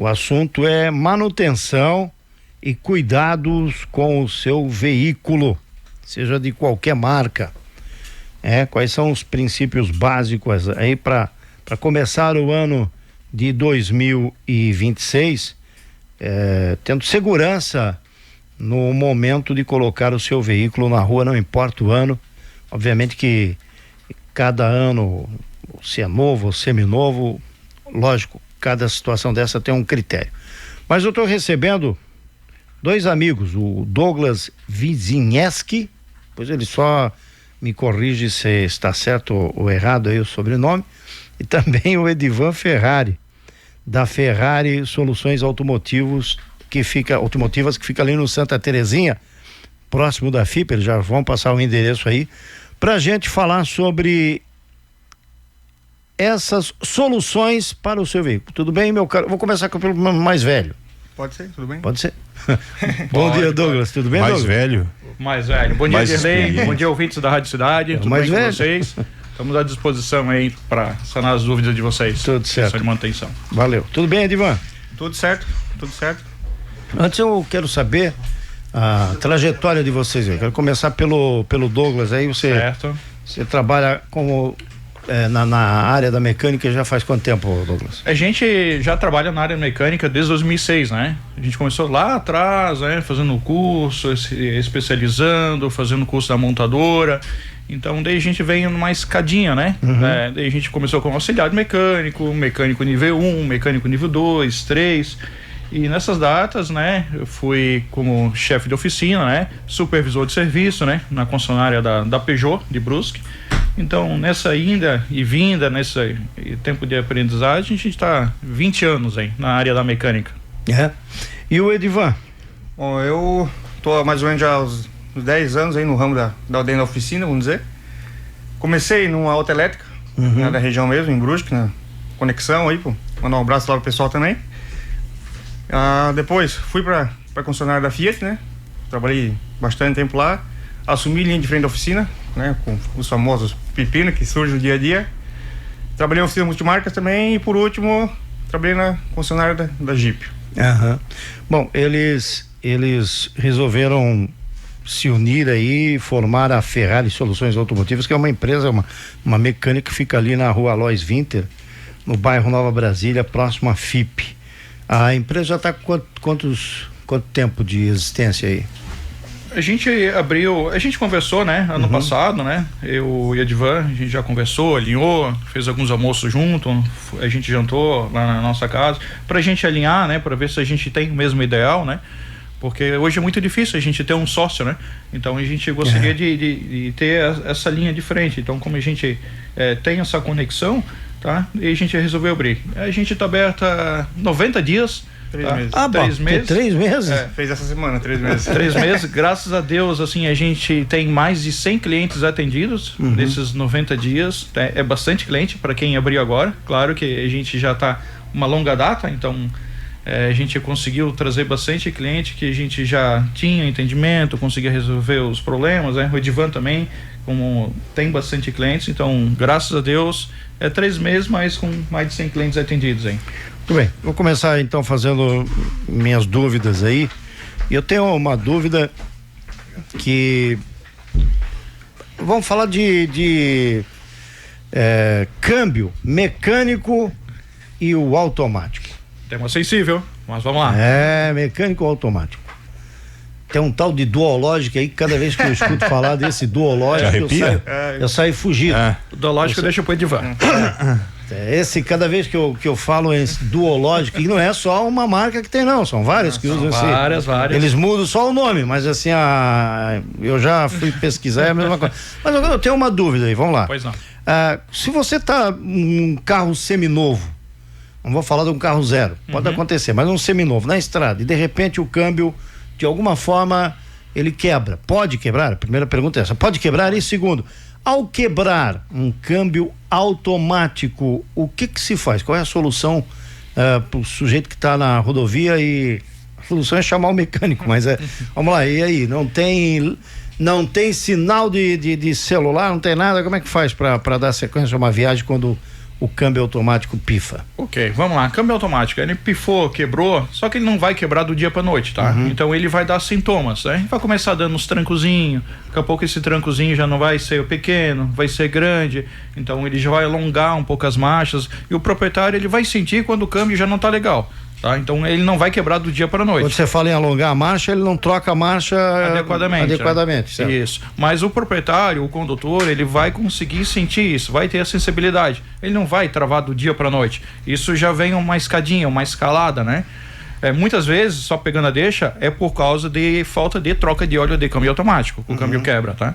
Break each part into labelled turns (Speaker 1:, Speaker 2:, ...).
Speaker 1: O assunto é manutenção e cuidados com o seu veículo, seja de qualquer marca. Quais são os princípios básicos aí para começar o ano de 2026, tendo segurança no momento de colocar o seu veículo na rua, não importa o ano. Obviamente que cada ano, se é novo ou seminovo, lógico, cada situação dessa tem um critério. Mas eu estou recebendo 2 amigos, o Douglas Wizinieski, pois ele só me corrige se está certo ou errado aí o sobrenome, e também o Edivan Ferrari, da Ferrari Soluções Automotivas, que fica ali no Santa Terezinha, próximo da FIP. Eles já vão passar o endereço aí, pra gente falar sobre essas soluções para o seu veículo. Tudo bem, meu caro? Vou começar pelo mais velho.
Speaker 2: Pode ser, tudo bem?
Speaker 1: Pode ser. Bom dia, Douglas. Tudo bem, Douglas?
Speaker 3: Mais velho. Bom dia, Dirley. Bom dia, ouvintes da Rádio Cidade. Tudo
Speaker 1: mais
Speaker 3: bem
Speaker 1: velho.
Speaker 3: com vocês? Estamos à disposição aí para sanar as dúvidas de vocês.
Speaker 1: Tudo certo.
Speaker 3: De manutenção.
Speaker 1: Valeu. Tudo bem, Edivan?
Speaker 2: Tudo certo, tudo certo.
Speaker 1: Antes eu quero saber a trajetória de vocês aí. Quero começar pelo Douglas aí. Você trabalha como na área da mecânica já faz quanto tempo, Douglas?
Speaker 3: A gente já trabalha na área mecânica desde 2006, né? A gente começou lá atrás, né? Fazendo o curso, se especializando, fazendo o curso da montadora. Então daí a gente vem numa escadinha, né? Daí a gente começou como auxiliar de mecânico nível 1, mecânico nível 2, 3. E nessas datas, né, eu fui como chefe de oficina, né, supervisor de serviço, né, na concessionária da Peugeot de Brusque. Então, nessa ida e vinda, nesse tempo de aprendizagem, a gente está 20 anos aí na área da mecânica.
Speaker 1: E o Edivan?
Speaker 2: Bom, eu tô mais ou menos já uns 10 anos aí no ramo dentro da oficina, vamos dizer. Comecei numa autoelétrica, da região mesmo, em Brusque, na Conexão aí, pô. Mandar um abraço lá pro pessoal também. Depois fui pra concessionária da Fiat, né? Trabalhei bastante tempo lá. Assumi linha de frente da oficina, né? Com os famosos pepinos que surgem no dia a dia. Trabalhei em oficina multimarcas também e por último trabalhei na concessionária da Jeep.
Speaker 1: Bom, eles resolveram se unir aí e formar a Ferrari Soluções Automotivas, que é uma empresa, uma mecânica que fica ali na rua Alois Winter, no bairro Nova Brasília, próximo à FIP. A empresa já está com quanto tempo de existência aí?
Speaker 3: A gente conversou, né, ano passado, né, eu e a Edivan, a gente já conversou, alinhou, fez alguns almoços junto, a gente jantou lá na nossa casa, pra gente alinhar, né, pra ver se a gente tem o mesmo ideal, né, porque hoje é muito difícil a gente ter um sócio, né, então a gente gostaria de ter essa linha de frente. Então, como a gente tem essa conexão, tá? E a gente resolveu abrir. A gente tá aberta 90 dias.
Speaker 2: 3 meses.
Speaker 1: 3 meses? 3 meses?
Speaker 2: Fez essa semana, 3 meses.
Speaker 3: 3 meses, graças a Deus, assim, a gente tem mais de 100 clientes atendidos nesses 90 dias. É bastante cliente para quem abriu agora. Claro que a gente já tá uma longa data, então a gente conseguiu trazer bastante cliente que a gente já tinha entendimento, conseguia resolver os problemas, né? O Edivan também, como tem bastante clientes, então, graças a Deus, 3 meses, mas com mais de 100 clientes atendidos, hein?
Speaker 1: Muito bem, vou começar então fazendo minhas dúvidas aí. Eu tenho uma dúvida que vamos falar de câmbio mecânico e o automático.
Speaker 3: Tema sensível, mas vamos lá.
Speaker 1: Mecânico ou automático. Tem um tal de duológico aí que cada vez que eu escuto falar desse duológico eu saio fugido.
Speaker 3: O duológico deixa pro Edivan.
Speaker 1: Esse, cada vez que eu falo esse duológico, e não é só uma marca que tem, não, são várias que usam assim.
Speaker 3: Várias.
Speaker 1: Eles mudam só o nome, mas assim, eu já fui pesquisar, é a mesma coisa. Mas eu tenho uma dúvida aí, vamos lá.
Speaker 3: Pois não.
Speaker 1: Se você tá num carro seminovo, não vou falar de um carro zero, pode acontecer, mas um seminovo na estrada, e de repente o câmbio, de alguma forma, ele quebra. Pode quebrar? A primeira pergunta é essa. Pode quebrar? E segundo, ao quebrar um câmbio automático, o que se faz? Qual é a solução para o sujeito que está na rodovia? E a solução é chamar o mecânico, mas vamos lá, e aí? Não tem sinal de celular, não tem nada, como é que faz para dar sequência a uma viagem quando o câmbio automático pifa?
Speaker 3: Ok, vamos lá. Câmbio automático, ele pifou, quebrou, só que ele não vai quebrar do dia pra noite, tá? Então ele vai dar sintomas, né? Vai começar dando uns trancozinhos, daqui a pouco esse trancozinho já não vai ser pequeno, vai ser grande, então ele já vai alongar um pouco as marchas e o proprietário ele vai sentir quando o câmbio já não tá legal. Tá? Então ele não vai quebrar do dia para a noite.
Speaker 1: Quando você fala em alongar a marcha, ele não troca a marcha
Speaker 3: adequadamente. Né? Isso. Mas o proprietário, o condutor, ele vai conseguir sentir isso, vai ter a sensibilidade. Ele não vai travar do dia para a noite. Isso já vem uma escadinha, uma escalada, né? Muitas vezes, só pegando a deixa, é por causa de falta de troca de óleo de câmbio automático. O câmbio quebra, tá?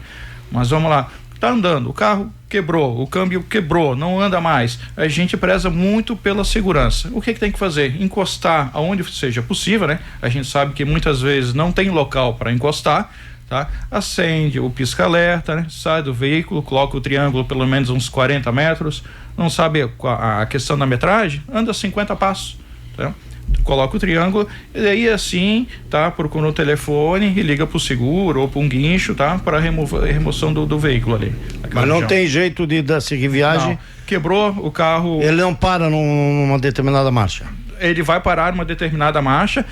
Speaker 3: Mas vamos lá. Tá andando, o carro quebrou, o câmbio quebrou, não anda mais. A gente preza muito pela segurança. O que tem que fazer? Encostar aonde seja possível, né? A gente sabe que muitas vezes não tem local para encostar, tá? Acende o pisca-alerta, né? Sai do veículo, coloca o triângulo pelo menos uns 40 metros. Não sabe a questão da metragem? Anda 50 passos, tá? Coloca o triângulo e aí assim, tá? Procura o telefone e liga pro seguro ou para um guincho, tá? Para remoção do veículo ali.
Speaker 1: Mas não tem jeito de dar seguir viagem?
Speaker 3: Não. Quebrou o carro.
Speaker 1: Ele não para numa determinada marcha?
Speaker 3: Ele vai parar numa determinada marcha.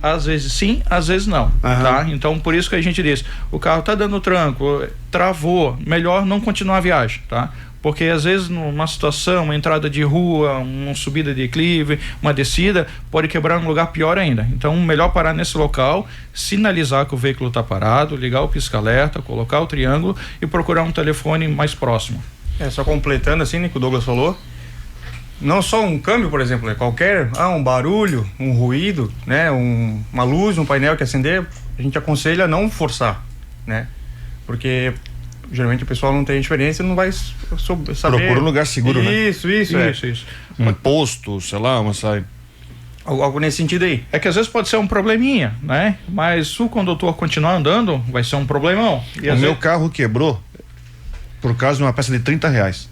Speaker 3: Às vezes sim, às vezes não, tá? Então por isso que a gente diz, o carro tá dando tranco, travou, melhor não continuar a viagem, tá? Porque às vezes numa situação, uma entrada de rua, uma subida de declive, uma descida, pode quebrar num lugar pior ainda. Então melhor parar nesse local, sinalizar que o veículo está parado, ligar o pisca-alerta, colocar o triângulo e procurar um telefone mais próximo.
Speaker 2: Só completando assim, né, que o Douglas falou, não só um câmbio, por exemplo, né, qualquer, um barulho, um ruído, né, uma luz, um painel que acender, a gente aconselha não forçar, né, porque geralmente o pessoal não tem experiência, não vai saber.
Speaker 4: Procura um lugar seguro, né?
Speaker 2: Isso.
Speaker 4: Um posto, sei lá,
Speaker 2: algo nesse sentido aí.
Speaker 3: É que às vezes pode ser um probleminha, né? Mas se o condutor continuar andando, vai ser um problemão.
Speaker 4: O meu carro quebrou por causa de uma peça de R$30.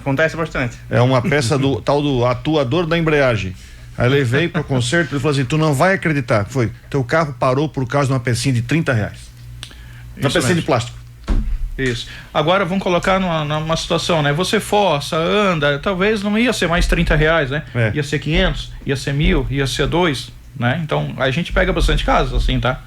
Speaker 2: Acontece bastante.
Speaker 4: É uma peça do tal do atuador da embreagem. Aí levei para o conserto e falou assim: tu não vai acreditar. Foi, teu carro parou por causa de uma pecinha de R$30. Uma pecinha de plástico.
Speaker 3: Isso. Agora vamos colocar numa situação, né? Você força, anda, talvez não ia ser mais R$30, né? Ia ser 500, ia ser 1.000, ia ser 2, né? Então a gente pega bastante casos assim, tá?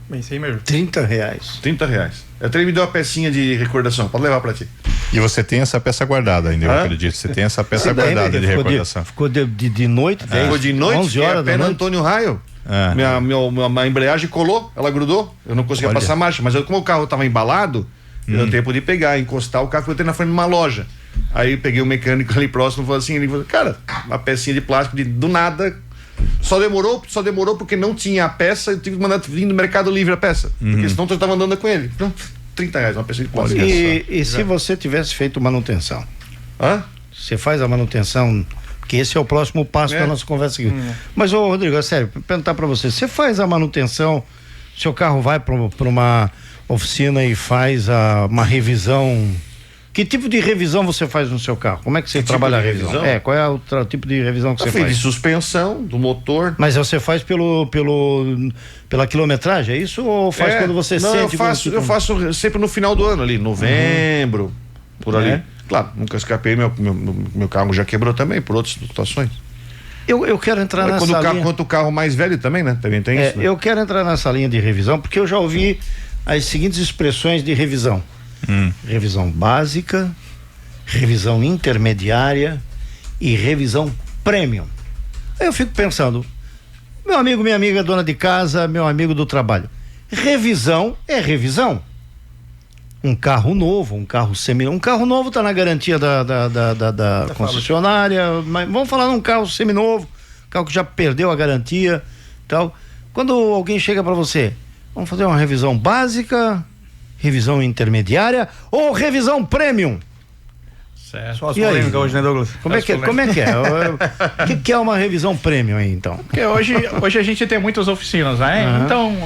Speaker 2: Bem, isso aí mesmo.
Speaker 1: R$30.
Speaker 4: R$30. Até ele me deu uma pecinha de recordação, pode levar pra ti.
Speaker 5: E você tem essa peça guardada ainda, eu acredito. Você tem essa peça guardada de recordação.
Speaker 1: Ficou de noite, 10,
Speaker 4: ficou de noite,
Speaker 1: 11 horas da noite.
Speaker 4: Antônio Raio. Minha embreagem colou, ela grudou, eu não conseguia passar marcha, mas como o carro estava embalado, deu tempo de pegar, encostar o carro, eu tenho na frente de uma loja. Aí peguei o mecânico ali próximo e falou assim, ele falou, cara, uma pecinha de plástico do nada, só demorou porque não tinha a peça, eu tive que mandar vir no Mercado Livre a peça, porque senão eu estava andando com ele. Então, R$30, uma peça de plástico.
Speaker 1: E se você tivesse feito manutenção? Você faz a manutenção? Que esse é o próximo passo da nossa conversa aqui. Mas, Rodrigo, é sério, perguntar para você faz a manutenção, seu carro vai para uma oficina e faz uma revisão, que tipo de revisão você faz no seu carro? Como é que você trabalha a revisão? Qual é o tipo de revisão que você faz?
Speaker 4: De suspensão, do motor.
Speaker 1: Mas você faz pela quilometragem, é isso? Ou faz quando você sente?
Speaker 4: Eu faço sempre no final do ano ali, novembro, por ali. Claro, nunca escapei, meu carro já quebrou também, por outras situações.
Speaker 1: Eu quero entrar nessa linha.
Speaker 4: Quanto o carro mais velho também, né? Também tem isso, né?
Speaker 1: Eu quero entrar nessa linha de revisão, porque eu já ouvi as seguintes expressões de revisão. Revisão básica, revisão intermediária e revisão premium. Aí eu fico pensando, meu amigo, minha amiga, dona de casa, meu amigo do trabalho, revisão é revisão. Um carro novo, um carro novo está na garantia da concessionária, mas vamos falar num carro seminovo, carro que já perdeu a garantia, tal. Quando alguém chega para você, vamos fazer uma revisão básica, revisão intermediária ou revisão premium?
Speaker 2: Certo. Só as polêmicas hoje, né, Douglas?
Speaker 1: Como é que é? O que é uma revisão premium aí, então?
Speaker 3: Porque hoje a gente tem muitas oficinas, né? Então,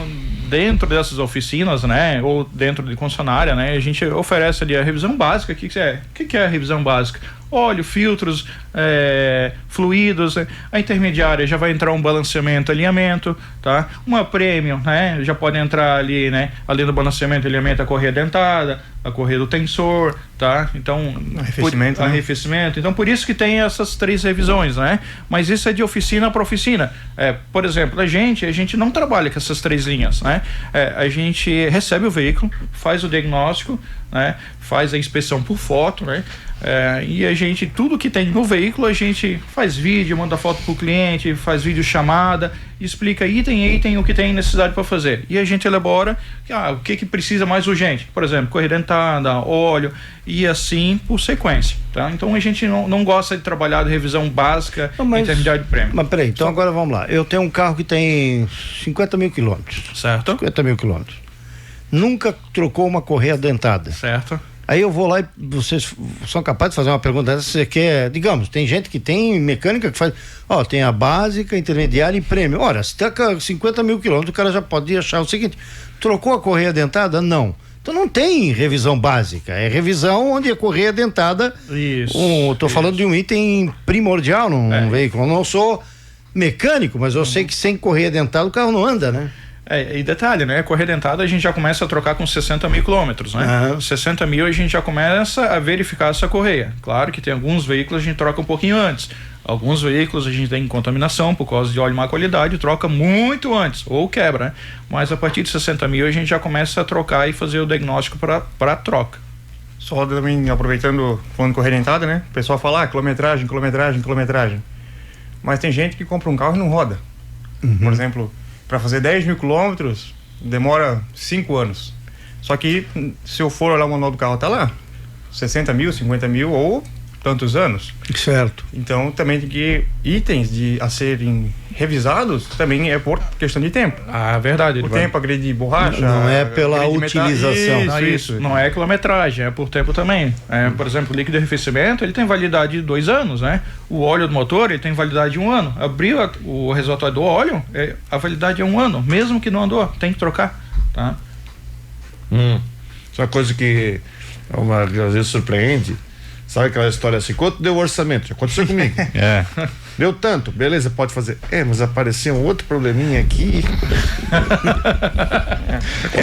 Speaker 3: dentro dessas oficinas, né, ou dentro de concessionária, né, a gente oferece ali a revisão básica. O que é a revisão básica? óleo, filtros, fluidos. A intermediária já vai entrar um balanceamento, alinhamento, tá? Uma premium, né? Já pode entrar ali, né? Além do balanceamento, alinhamento, a correia dentada, a correia do tensor, tá? Então, arrefecimento. Então, por isso que tem essas 3 revisões, né? Mas isso é de oficina para oficina. Por exemplo, a gente não trabalha com essas 3 linhas, né? A gente recebe o veículo, faz o diagnóstico, né? Faz a inspeção por foto, né? E a gente, tudo que tem no veículo, a gente faz vídeo, manda foto pro cliente, faz vídeo chamada, explica item a item o que tem necessidade para fazer. E a gente elabora o que precisa mais urgente. Por exemplo, correia dentada, óleo, e assim por sequência, tá? Então a gente não gosta de trabalhar de revisão básica em intermediário de prêmio.
Speaker 1: Mas peraí, então agora vamos lá. Eu tenho um carro que tem 50 mil quilômetros.
Speaker 3: Certo.
Speaker 1: 50 mil quilômetros. Nunca trocou uma correia dentada.
Speaker 3: Certo.
Speaker 1: Aí eu vou lá e vocês são capazes de fazer uma pergunta dessa, você quer, digamos, tem gente que tem mecânica que faz, tem a básica, intermediária e prêmio. Ora, se tá com 50 mil quilômetros, o cara já pode achar o seguinte, trocou a correia dentada? Não. Então não tem revisão básica, é revisão onde a correia dentada, tô falando de um item primordial num veículo. Eu não sou mecânico, mas eu sei que sem correia dentada o carro não anda, né?
Speaker 3: E detalhe, né? Correia dentada a gente já começa a trocar com 60 mil quilômetros, né? 60 mil a gente já começa a verificar essa correia. Claro que tem alguns veículos a gente troca um pouquinho antes. Alguns veículos a gente tem contaminação por causa de óleo de má qualidade, troca muito antes, ou quebra, né? Mas a partir de 60 mil a gente já começa a trocar e fazer o diagnóstico para troca.
Speaker 2: Só também aproveitando, falando de correia dentada, né? O pessoal fala, quilometragem. Mas tem gente que compra um carro e não roda. Por exemplo, para fazer 10 mil quilômetros demora 5 anos. Só que se eu for olhar o manual do carro, tá lá 60 mil, 50 mil ou tantos anos.
Speaker 1: Certo.
Speaker 2: Então também tem que itens a serem revisados também é por questão de tempo.
Speaker 3: Verdade.
Speaker 2: O tempo agredir borracha.
Speaker 1: Não é pela utilização.
Speaker 3: Isso. Não é quilometragem, é por tempo também. Por exemplo, o líquido de arrefecimento, ele tem validade de 2 anos, né? O óleo do motor, ele tem validade de 1 ano. Abriu o reservatório do óleo, a validade é 1 ano. Mesmo que não andou, tem que trocar, tá?
Speaker 4: Isso é uma coisa que às vezes surpreende. Sabe aquela história assim, quanto deu o orçamento? Já aconteceu comigo. Deu tanto, beleza, pode fazer. Mas apareceu um outro probleminha aqui.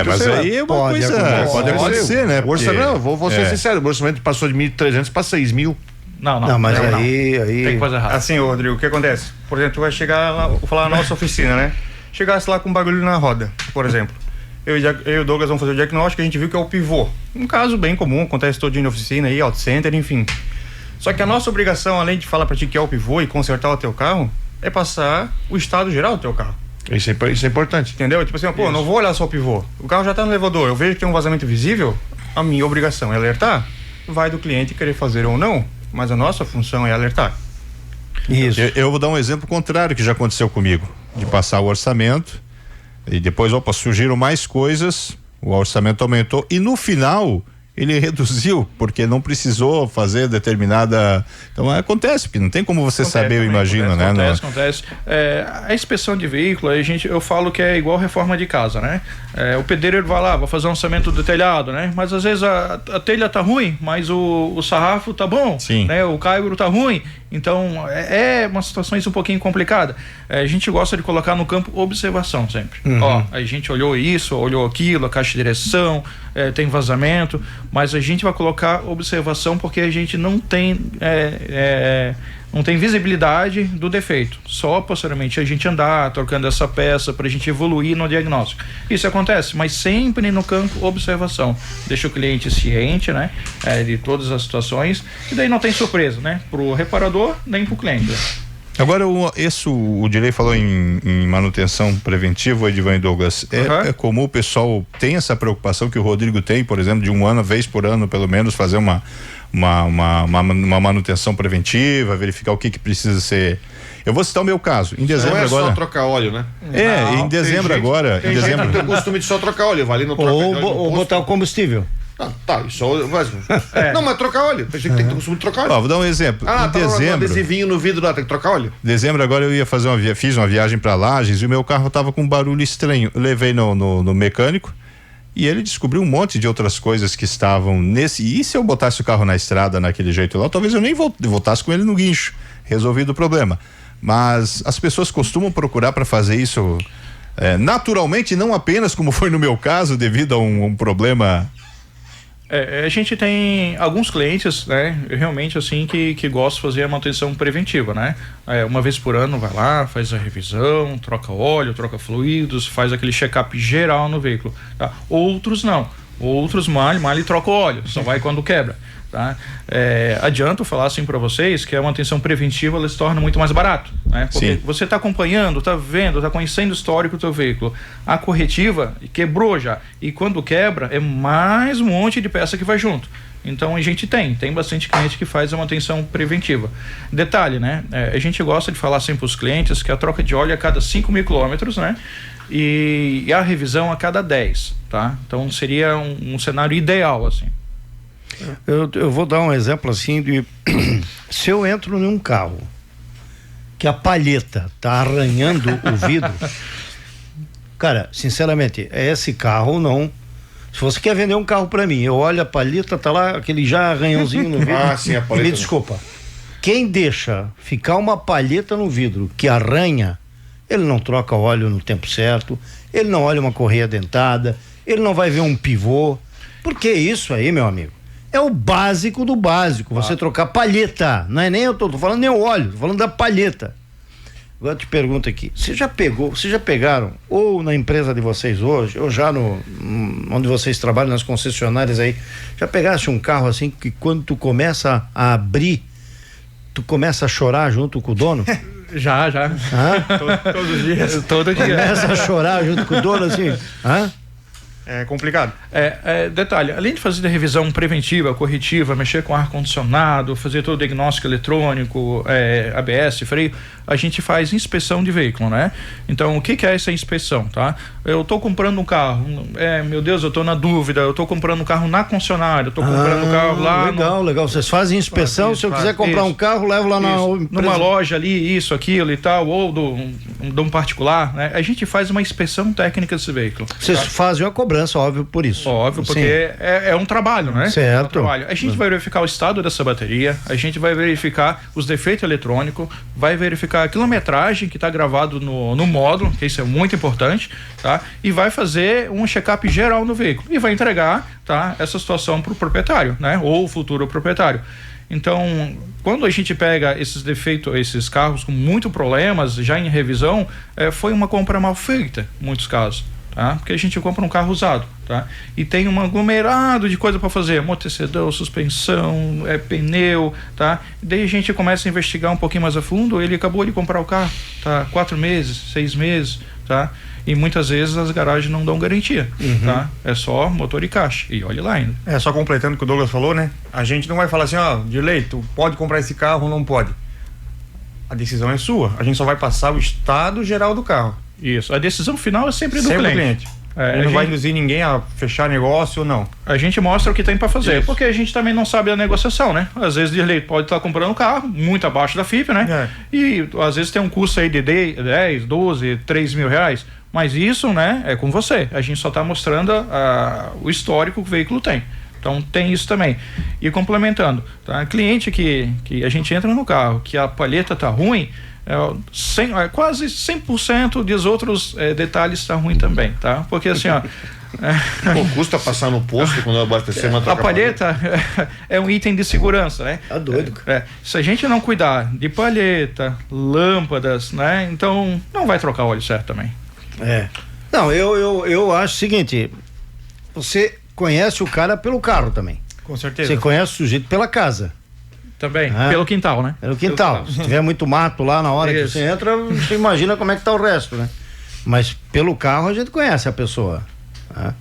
Speaker 5: Mas aí é uma coisa. Pode acontecer, né?
Speaker 4: Não, vou ser sincero, o orçamento passou de 1.300 para 6.000.
Speaker 1: Não, mas aí
Speaker 3: tem que fazer errado.
Speaker 2: Assim, Rodrigo, o que acontece? Por exemplo, tu vai chegar lá, vou falar na nossa oficina, né? Chegasse lá com um bagulho na roda, por exemplo. Eu e o Douglas vamos fazer o diagnóstico, a gente viu que é o pivô. Um caso bem comum, acontece todo dia na oficina aí, auto center, enfim. Só que a nossa obrigação, além de falar pra ti que é o pivô e consertar o teu carro, é passar o estado geral do teu carro.
Speaker 4: Isso é importante.
Speaker 2: Entendeu? Tipo assim, não vou olhar só o pivô. O carro já tá no elevador, eu vejo que tem um vazamento visível, a minha obrigação é alertar. Vai do cliente querer fazer ou não, mas a nossa função é alertar.
Speaker 5: Isso. Eu vou dar um exemplo contrário que já aconteceu comigo, de passar o orçamento e depois, surgiram mais coisas, o orçamento aumentou e no final ele reduziu, porque não precisou fazer determinada... Então acontece, porque não tem como você saber, eu imagino, né?
Speaker 3: Acontece. A inspeção de veículo, eu falo que é igual reforma de casa, né? O pedreiro vai lá, vai fazer um orçamento do telhado, né? Mas às vezes a telha tá ruim, mas o sarrafo tá bom.
Speaker 5: Sim.
Speaker 3: Né? O caibro tá ruim. Então é uma situação um pouquinho complicada. A gente gosta de colocar no campo observação sempre. A gente olhou isso, olhou aquilo, a caixa de direção, tem vazamento, mas a gente vai colocar observação porque a gente não tem não tem visibilidade do defeito. Só posteriormente a gente andar trocando essa peça para a gente evoluir no diagnóstico. Isso acontece, mas sempre no campo observação. Deixa o cliente ciente, né? De todas as situações, e daí não tem surpresa, né? Pro reparador, nem pro cliente.
Speaker 5: Agora, o Direi falou em manutenção preventiva, Edivan e Douglas. É comum o pessoal tem essa preocupação que o Rodrigo tem, por exemplo, de 1 ano, vez por ano, pelo menos, fazer uma manutenção preventiva, verificar o que precisa ser. Eu vou citar o meu caso. Em dezembro agora.
Speaker 4: Não é só trocar óleo, né?
Speaker 5: Em dezembro agora.
Speaker 4: Tem gente que tem o costume de só trocar óleo, vai ali no troca
Speaker 1: ou botar o combustível.
Speaker 4: Isso não, mas trocar óleo. Tem gente que tem o costume de trocar óleo.
Speaker 5: Vou dar um exemplo.
Speaker 4: Em dezembro. Adesivinho no vidro lá, tem que trocar óleo.
Speaker 5: Dezembro agora eu ia fazer fiz uma viagem para Lages e o meu carro tava com um barulho estranho. Eu levei no mecânico E ele descobriu um monte de outras coisas que estavam nesse. E se eu botasse o carro na estrada naquele jeito lá, talvez eu nem voltasse com ele no guincho. Resolvido o problema. Mas as pessoas costumam procurar para fazer isso naturalmente, não apenas como foi no meu caso, devido a um problema.
Speaker 3: A gente tem alguns clientes, né, realmente assim, que gostam de fazer a manutenção preventiva, né? Uma vez por ano vai lá, faz a revisão, troca óleo, troca fluidos, faz aquele check-up geral no veículo, tá? Outros não, outros mal e troca o óleo, só vai quando quebra, tá? Adianto falar assim para vocês que a manutenção preventiva ela se torna muito mais barato, né? Porque
Speaker 5: Sim.
Speaker 3: você está acompanhando, está vendo, está conhecendo o histórico do seu veículo. A corretiva quebrou já, e quando quebra é mais um monte de peça que vai junto. Então a gente tem bastante cliente que faz a manutenção preventiva. Detalhe, né? A gente gosta de falar sempre para os clientes que a troca de óleo é a cada 5.000 quilômetros, né? E a revisão a cada 10, tá? Então seria um cenário ideal, assim.
Speaker 1: Eu vou dar um exemplo assim de se eu entro num carro que a palheta tá arranhando o vidro, cara, sinceramente, esse carro não. Se você quer vender um carro para mim, eu olho a palheta, tá lá aquele já arranhãozinho no vidro.
Speaker 4: Sim, a palheta.
Speaker 1: Me desculpa. Quem deixa ficar uma palheta no vidro que arranha, ele não troca óleo no tempo certo, ele não olha uma correia dentada, ele não vai ver um pivô. Porque isso aí, meu amigo, é o básico do básico. Você trocar palheta, não é nem eu tô falando nem o óleo, tô falando da palheta. Agora eu te pergunto aqui, vocês já pegaram, ou na empresa de vocês hoje, ou já onde vocês trabalham, nas concessionárias aí, já pegaste um carro assim que quando tu começa a abrir, tu começa a chorar junto com o dono?
Speaker 3: Já. Todos os dias. Todo dia.
Speaker 1: Começa a chorar junto com o dono assim,
Speaker 2: É complicado.
Speaker 3: Detalhe, além de fazer a revisão preventiva, corretiva, mexer com ar-condicionado, fazer todo o diagnóstico eletrônico, ABS, freio, a gente faz inspeção de veículo, né? Então, o que é essa inspeção, tá? Eu tô comprando um carro, meu Deus, eu tô na dúvida, eu tô comprando um carro na concessionária, eu tô comprando um carro lá...
Speaker 1: Legal, vocês fazem inspeção, se eu quiser comprar um carro, levo lá
Speaker 3: numa loja ali, isso, aquilo e tal, ou de um particular, né? A gente faz uma inspeção técnica desse veículo.
Speaker 1: Vocês fazem uma cobrança, óbvio, por isso.
Speaker 3: Óbvio, porque é um trabalho, né?
Speaker 1: Certo.
Speaker 3: É um trabalho. A gente vai verificar o estado dessa bateria, a gente vai verificar os defeitos eletrônicos, vai verificar a quilometragem que está gravado no módulo, que isso é muito importante, tá? E vai fazer um check-up geral no veículo e vai entregar, tá, essa situação para o proprietário, né? Ou o futuro proprietário. Então, quando a gente pega esses defeitos, esses carros com muitos problemas já em revisão, foi uma compra mal feita, em muitos casos. Tá? Porque a gente compra um carro usado, tá? E tem um aglomerado de coisa para fazer, amortecedor, suspensão, pneu, tá? Daí a gente começa a investigar um pouquinho mais a fundo, ele acabou de comprar o carro, tá? 4 meses, 6 meses, tá? E muitas vezes as garagens não dão garantia, tá? É só motor e caixa, e olha lá ainda.
Speaker 2: Só completando o que o Douglas falou, né? A gente não vai falar assim, Dirley, tu pode comprar esse carro ou não pode. A decisão é sua, a gente só vai passar o estado geral do carro.
Speaker 3: Isso, a decisão final é sempre do cliente.
Speaker 2: Ele não vai induzir ninguém a fechar negócio ou não.
Speaker 3: A gente mostra o que tem para fazer,
Speaker 2: Isso.
Speaker 3: porque a gente também não sabe a negociação, né? Às vezes Dirley pode estar comprando um carro muito abaixo da FIP, né? E às vezes tem um custo aí de 10, 12, 3 mil reais, mas isso, né, é com você. A gente só está mostrando o histórico que o veículo tem. Então tem isso também. E complementando, tá? Cliente que a gente entra no carro, que a palheta tá ruim, quase 100% dos outros detalhes está ruim também, tá? Porque assim,
Speaker 4: custa passar no posto quando abastecer uma
Speaker 3: a palheta é um item de segurança, né?
Speaker 1: Tá doido, cara.
Speaker 3: Se a gente não cuidar de palheta, lâmpadas, né? Então não vai trocar óleo certo também.
Speaker 1: Não, eu acho o seguinte, você conhece o cara pelo carro também.
Speaker 2: Com certeza.
Speaker 1: Você conhece o sujeito pela casa.
Speaker 3: Também, pelo quintal, né?
Speaker 1: Pelo quintal. Se tiver muito mato lá na hora que você entra, você imagina como é que tá o resto, né? Mas pelo carro a gente conhece a pessoa. Né?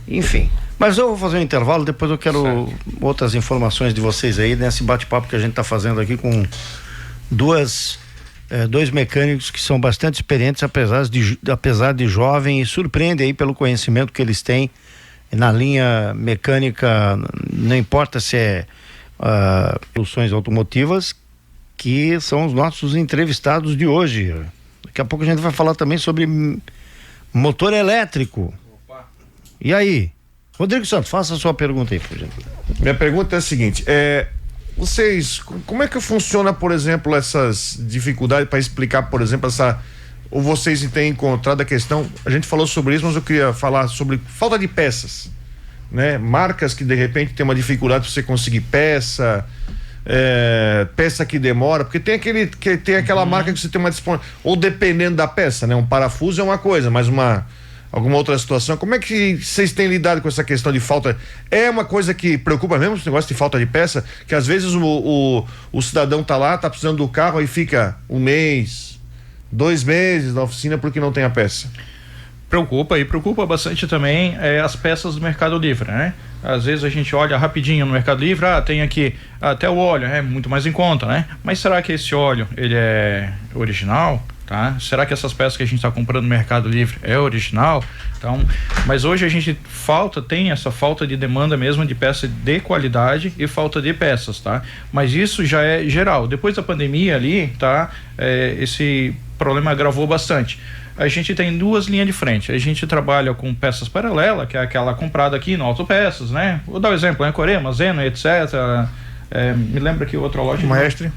Speaker 1: Enfim. Mas eu vou fazer um intervalo, depois eu quero outras informações de vocês aí nesse bate-papo que a gente tá fazendo aqui com dois mecânicos que são bastante experientes, apesar de jovem, e surpreende aí pelo conhecimento que eles têm na linha mecânica, não importa se é soluções automotivas, que são os nossos entrevistados de hoje. Daqui a pouco a gente vai falar também sobre motor elétrico. E aí? Rodrigo Santos, faça a sua pergunta aí, por gentileza.
Speaker 4: Minha pergunta é a seguinte, vocês, como é que funciona, por exemplo, essas dificuldades para explicar, por exemplo, ou vocês têm encontrado a questão, a gente falou sobre isso, mas eu queria falar sobre falta de peças, né? Marcas que de repente tem uma dificuldade para você conseguir peça que demora, porque tem aquela marca que você tem uma disponibilidade, ou dependendo da peça, né? Um parafuso é uma coisa, mas alguma outra situação, como é que vocês têm lidado com essa questão de falta? É uma coisa que preocupa mesmo, esse negócio de falta de peça, que às vezes o cidadão tá lá, tá precisando do carro, aí fica 1 mês, 2 meses na oficina porque não tem a peça.
Speaker 3: Preocupa bastante também as peças do Mercado Livre, né? Às vezes a gente olha rapidinho no Mercado Livre, tem aqui até o óleo, é muito mais em conta, né? Mas será que esse óleo, ele é original? Tá? Será que essas peças que a gente está comprando no Mercado Livre é original? Então, mas hoje a gente tem essa falta de demanda mesmo de peça de qualidade e falta de peças, tá? Mas isso já é geral. Depois da pandemia ali, tá? Esse problema agravou bastante. A gente tem 2 linhas de frente. A gente trabalha com peças paralelas, que é aquela comprada aqui no Autopeças, né? Vou dar um exemplo, né? Corema, Zeno, etc. Me lembra que outra loja?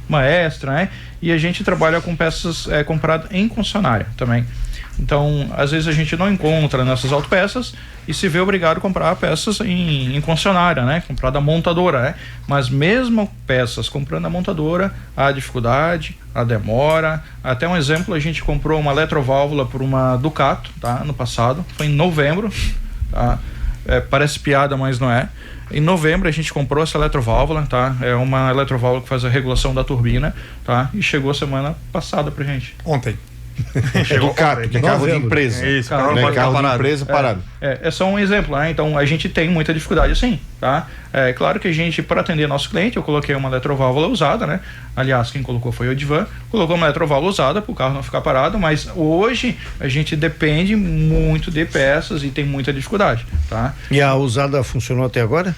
Speaker 3: Maestra, né? E a gente trabalha com peças compradas em concessionária também. Então, às vezes a gente não encontra nessas autopeças e se vê obrigado a comprar peças em concessionária, né? Comprar da montadora, né? Mas mesmo peças comprando da montadora, a dificuldade, a demora. Até um exemplo, a gente comprou uma eletroválvula por uma Ducato, tá? Ano passado, foi em novembro, tá? Parece piada, mas não é. Em novembro a gente comprou essa eletroválvula, tá? É uma eletroválvula que faz a regulação da turbina, tá? E chegou semana passada pra gente.
Speaker 2: Ontem.
Speaker 4: Chegou Ducato, que é carro de empresa.
Speaker 2: Isso,
Speaker 4: carro de empresa parado.
Speaker 3: É só um exemplo, né? Então a gente tem muita dificuldade assim, tá? É claro que a gente, para atender nosso cliente, eu coloquei uma eletroválvula usada, né? Aliás, quem colocou foi o Edvan, colocou uma eletroválvula usada para o carro não ficar parado, mas hoje a gente depende muito de peças e tem muita dificuldade, tá?
Speaker 1: E a usada funcionou até agora?